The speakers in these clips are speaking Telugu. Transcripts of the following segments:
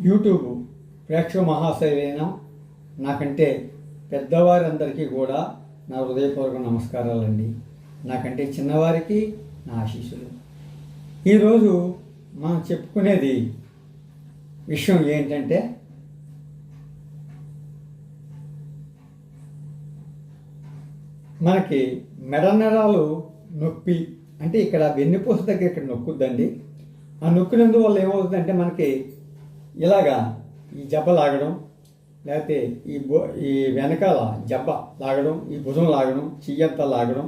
యూట్యూబ్ ప్రేక్షక మహాశైలైన నాకంటే పెద్దవారందరికీ కూడా నా హృదయపూర్వక నమస్కారాలండి. నాకంటే చిన్నవారికి నా ఆశీస్సులు. ఈరోజు మనం చెప్పుకునేది విషయం ఏంటంటే, మనకి మెడ నరాలు నొప్పి అంటే ఇక్కడ వెన్నుపూస దగ్గర ఇక్కడ నొక్కుద్దండి. ఆ నొక్కినందువల్ల ఏమవుతుందంటే మనకి ఇలాగా ఈ జబ్బ లాగడం, లేకపోతే ఈ వెనకాల జబ్బ లాగడం, ఈ భుజం లాగడం, చెయ్యంతా లాగడం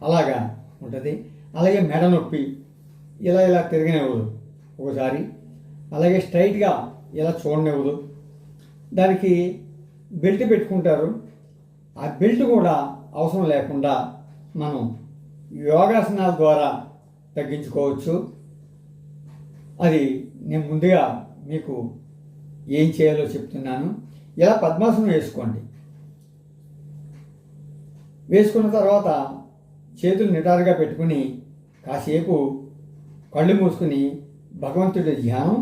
అలాగా ఉంటుంది. అలాగే మెడ నొప్పి ఇలా తిరగనివ్వదు ఒకసారి. అలాగే స్ట్రైట్గా ఇలా చూడనివ్వదు. దానికి బెల్ట్ పెట్టుకుంటారు. ఆ బెల్ట్ కూడా అవసరం లేకుండా మనం యోగాసనాల ద్వారా తగ్గించుకోవచ్చు. అది నేను ముందుగా మీకు ఏం చేయాలో చెప్తున్నాను. ఇలా పద్మాసనం వేసుకోండి. వేసుకున్న తర్వాత చేతులు నిటారుగా పెట్టుకుని కాసేపు కళ్ళు మూసుకుని భగవంతుడి ధ్యానం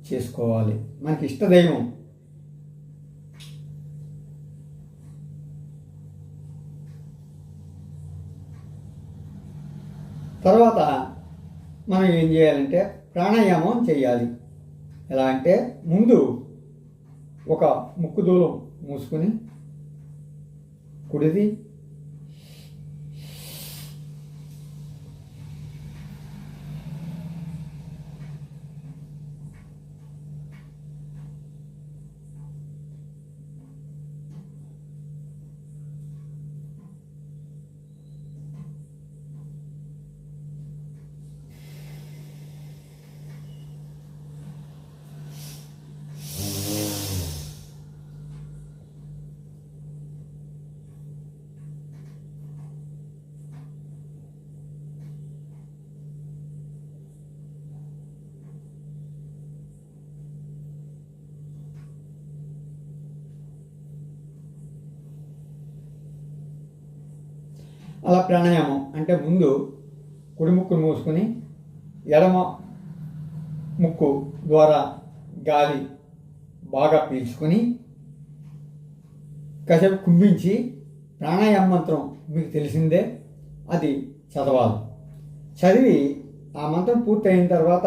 చేసుకోవాలి. మనకి ఇష్టదైవం తర్వాత మనం ఏం చేయాలంటే ప్రాణాయామం చేయాలి. ఎలా అంటే ముందు ఒక ముక్కు దూలం మూసుకుని కుడిది, అలా ప్రాణాయామం అంటే ముందు కుడి ముక్కును మూసుకొని ఎడమ ముక్కు ద్వారా గాలి బాగా పీల్చుకొని కాసేపు కుంభించి ప్రాణాయామ మంత్రం మీకు తెలిసిందే, అది చదవాలి. చదివి ఆ మంత్రం పూర్తయిన తర్వాత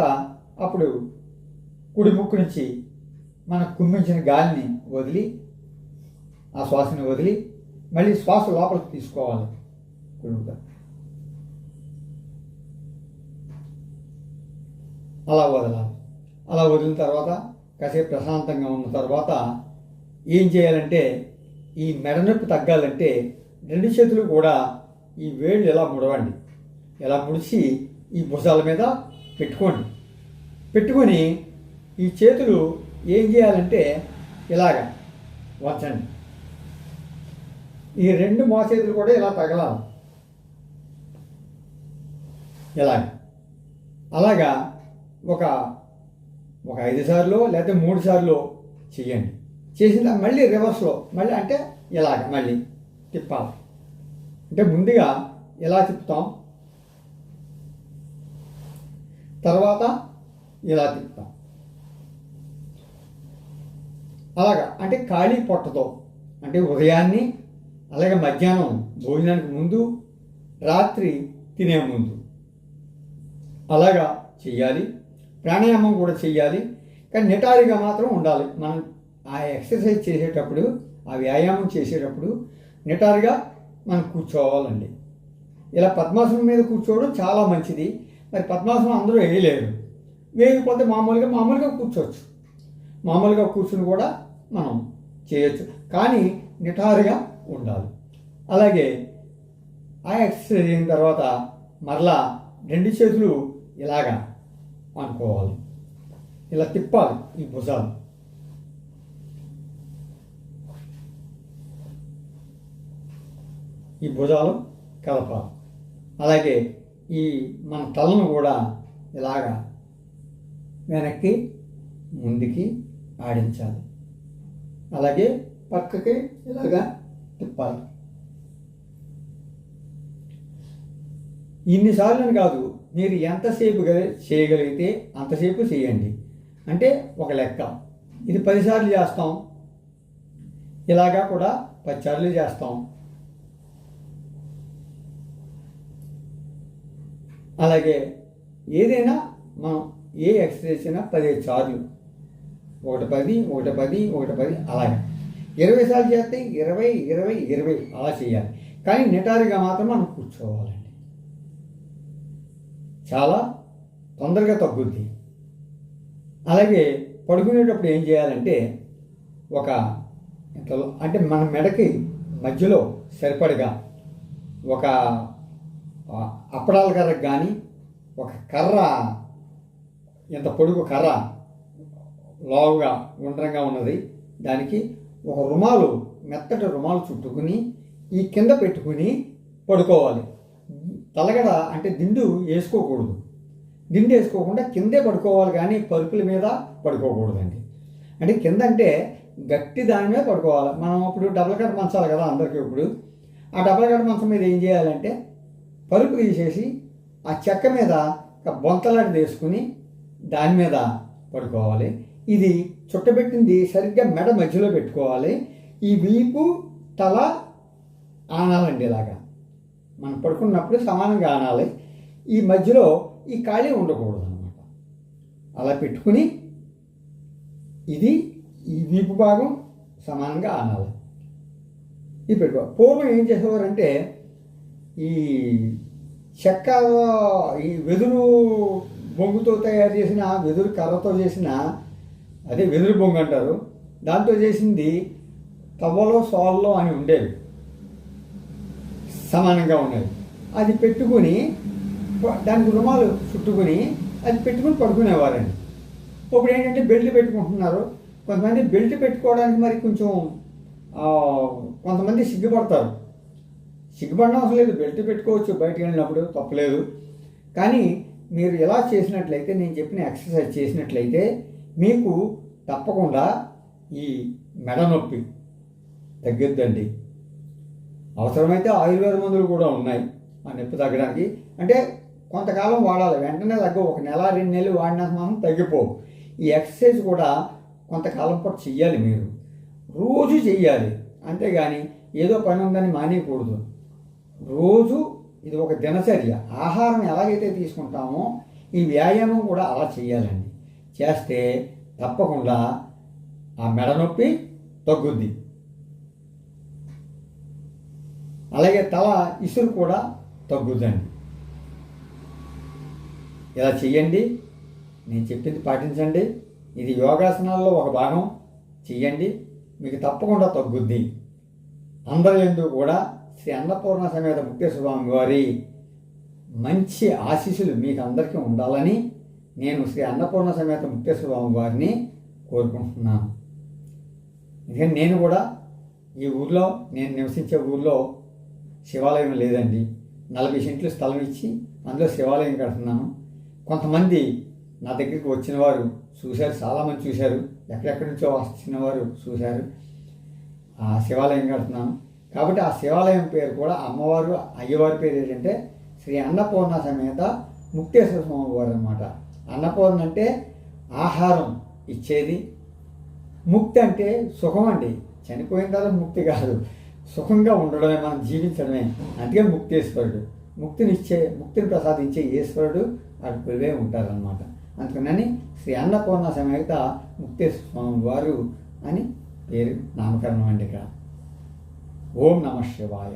అప్పుడు కుడి ముక్కు నుంచి మనకు కుంభించిన గాలిని వదిలి, ఆ శ్వాసని వదిలి మళ్ళీ శ్వాస లోపలికి తీసుకోవాలి. కుడుగా అలా వదలాలి. అలా వదిలిన తర్వాత కాసేపు ప్రశాంతంగా ఉన్న తర్వాత ఏం చేయాలంటే, ఈ మెడ నొప్పి తగ్గాలంటే రెండు చేతులు కూడా ఈ వేళ్ళు ఇలా ముడవండి. ఇలా ముడిచి ఈ భుజాల మీద పెట్టుకోండి. పెట్టుకొని ఈ చేతులు ఏం చేయాలంటే ఇలాగా వంచండి. ఈ రెండు మోచేతులు కూడా ఇలా తగలాలి. అలాగా ఒక 5 సార్లు లేకపోతే 3 సార్లు చెయ్యండి. చేసిన మళ్ళీ రివర్స్లో మళ్ళీ అంటే ఇలాగ మళ్ళీ తిప్పాలి. అంటే ముందుగా ఇలా తిప్పుతాం, తర్వాత ఇలా తిప్పుతాం. అలాగా అంటే ఖాళీ పొట్టతో, అంటే ఉదయాన్ని, అలాగే మధ్యాహ్నం భోజనానికి ముందు, రాత్రి తినే ముందు అలాగా చెయ్యాలి. ప్రాణాయామం కూడా చెయ్యాలి. కానీ నిటారుగా మాత్రం ఉండాలి. మనం ఆ ఎక్సర్సైజ్ చేసేటప్పుడు, ఆ వ్యాయామం చేసేటప్పుడు నిటారుగా మనం కూర్చోవాలండి. ఇలా పద్మాసనం మీద కూర్చోవడం చాలా మంచిది. మరి పద్మాసనం అందరూ వేయలేరు. వేయకపోతే మామూలుగా కూర్చోవచ్చు. మామూలుగా కూర్చుని కూడా మనం చేయొచ్చు, కానీ నిటారుగా ఉండాలి. అలాగే ఆ ఎక్సర్సైజ్ అయిన తర్వాత మరలా రెండు చేతులు ఇలాగా అనుకోవాలి. ఇలా తిప్పాలి ఈ భుజాలు. ఈ భుజాలు కలపాలి. అలాగే ఈ మన తలను కూడా ఇలాగా వెనక్కి ముందుకి ఆడించాలి. అలాగే పక్కకి ఇలాగా తిప్పాలి. ఇన్నిసార్లు కాదు, మీరు ఎంతసేపు చేయగలిగితే అంతసేపు చేయండి. అంటే ఒక లెక్క ఇది 10 సార్లు చేస్తాం, ఇలాగా కూడా 10 సార్లు చేస్తాం. అలాగే ఏదైనా మనం ఏ ఎక్సర్సైజ్ అయినా 15 సార్లు, 1 10 1 10 1 10 అలాగే 20 సార్లు చేస్తే 20 20 20 అలా చేయాలి. కానీ నిటారుగా మాత్రం మనం కూర్చోవాలండి. చాలా తొందరగా తగ్గుద్ది. అలాగే పడుకునేటప్పుడు ఏం చేయాలంటే ఒక అంటే మన మెడకి మధ్యలో సరిపడగా ఒక అప్పడాల కర్రకు కానీ ఒక కర్ర, ఇంత పొడుగు కర్ర లావుగా గుండ్రంగా ఉన్నది, దానికి ఒక రుమాలు, మెత్తటి రుమాలు చుట్టుకుని ఈ కింద పెట్టుకుని పడుకోవాలి. తలగడ అంటే దిండు వేసుకోకూడదు. దిండు వేసుకోకుండా కిందే పడుకోవాలి, కానీ పరుపుల మీద పడుకోకూడదండి. అంటే కింద అంటే గట్టి దాని మీద పడుకోవాలి. మనం ఇప్పుడు డబల్ కట్ మంచాలి కదా అందరికీ. ఇప్పుడు ఆ డబల్ కట్ మంచం మీద ఏం చేయాలంటే పరుపు తీసేసి ఆ చెక్క మీద బొంతలాంటి వేసుకుని దాని మీద పడుకోవాలి. ఇది చుట్టబెట్టింది సరిగ్గా మెడ మధ్యలో పెట్టుకోవాలి. ఈ వీపు తల ఆనాలండి. ఇలాగా మనం పడుకున్నప్పుడు సమానంగా ఆనాలి. ఈ మధ్యలో ఈ ఖాళీ ఉండకూడదు అన్నమాట. అలా పెట్టుకుని ఇది ఈ వీపు భాగం సమానంగా ఆనాలి. ఇది పెట్టుకోవాలి. పూర్వం ఏం చేసేవారంటే ఈ చెక్క, ఈ వెదురు బొంగుతో తయారు చేసిన, వెదురు కర్రతో చేసిన, అదే వెదురు బొంగు అంటారు, దాంతో చేసింది తవ్వలో సోల్లో అని ఉండేవి, సమానంగా ఉండేవి. అది పెట్టుకుని దానికి రుమాలు చుట్టుకుని అది పెట్టుకుని పడుకునేవారండి. ఇప్పుడు ఏంటంటే బెల్ట్ పెట్టుకుంటున్నారు. కొంతమంది బెల్ట్ పెట్టుకోవడానికి మరి కొంచెం కొంతమంది సిగ్గుపడతారు. సిగ్గుపడడం అవసరం లేదు, బెల్ట్ పెట్టుకోవచ్చు బయటికి వెళ్ళినప్పుడు, తప్పలేదు. కానీ మీరు ఎలా చేసినట్లయితే, నేను చెప్పిన ఎక్సర్సైజ్ చేసినట్లయితే మీకు తప్పకుండా ఈ మెడ నొప్పి తగ్గిద్దండి. అవసరమైతే ఆయుర్వేద మందులు కూడా ఉన్నాయి ఆ నొప్పి తగ్గడానికి. అంటే కొంతకాలం వాడాలి, వెంటనే తగ్గవు. 1 నెల 2 నెలలు వాడినంత మాత్రం తగ్గిపోవు. ఈ ఎక్సర్సైజ్ కూడా కొంతకాలం పాటు చెయ్యాలి, మీరు రోజు చెయ్యాలి. అంతేగాని ఏదో పని ఉందని మానేయకూడదు. రోజు ఇది ఒక దినచర్య. ఆహారం ఎలాగైతే తీసుకుంటామో ఈ వ్యాయామం కూడా అలా చేయాలండి. చేస్తే తప్పకుండా ఆ మెడ నొప్పి తగ్గుద్ది. అలాగే తల ఇసురు కూడా తగ్గుద్దండి. ఇలా చెయ్యండి, నేను చెప్పింది పాటించండి. ఇది యోగాసనాల్లో ఒక భాగం. చెయ్యండి, మీకు తప్పకుండా తగ్గుద్ది. అందరి యందు కూడా శ్రీ అన్నపూర్ణ సమేత ముక్తేశ్వర స్వామి వారి మంచి ఆశీస్సులు మీకు అందరికీ ఉండాలని నేను శ్రీ అన్నపూర్ణ సమేత ముక్తేశ్వర స్వామి వారిని కోరుకుంటున్నాను. ఎందుకంటే నేను కూడా ఈ ఊర్లో, నేను నివసించే ఊర్లో శివాలయం లేదండి. 40 సెంట్లు స్థలం ఇచ్చి అందులో శివాలయం కడుతున్నాను. కొంతమంది నా దగ్గరికి వచ్చిన వారు చూశారు, చాలామంది చూశారు, ఎక్కడెక్కడి నుంచో వచ్చిన వారు చూశారు. ఆ శివాలయం కడుతున్నాను కాబట్టి ఆ శివాలయం పేరు కూడా అమ్మవారు, అయ్యవారి పేరు ఏంటంటే శ్రీ అన్నపూర్ణ సమేత ముక్తేశ్వర స్వామి వారు అన్నమాట. అన్నపూర్ణ అంటే ఆహారం ఇచ్చేది, ముక్తి అంటే సుఖం అండి. చనిపోయిన తర్వాత ముక్తి కాదు, సుఖంగా ఉండడమే, మనం జీవించడమే. అందుకే ముక్తేశ్వరుడు. ముక్తిని ప్రసాదించే ఈశ్వరుడు అటువే ఉంటారనమాట. అందుకని శ్రీ అన్నపూర్ణ సమేత ముక్తేశ్వర స్వామి వారు అని పేరు నామకరణం అండి ఇక్కడ. ఓం నమః శివాయ.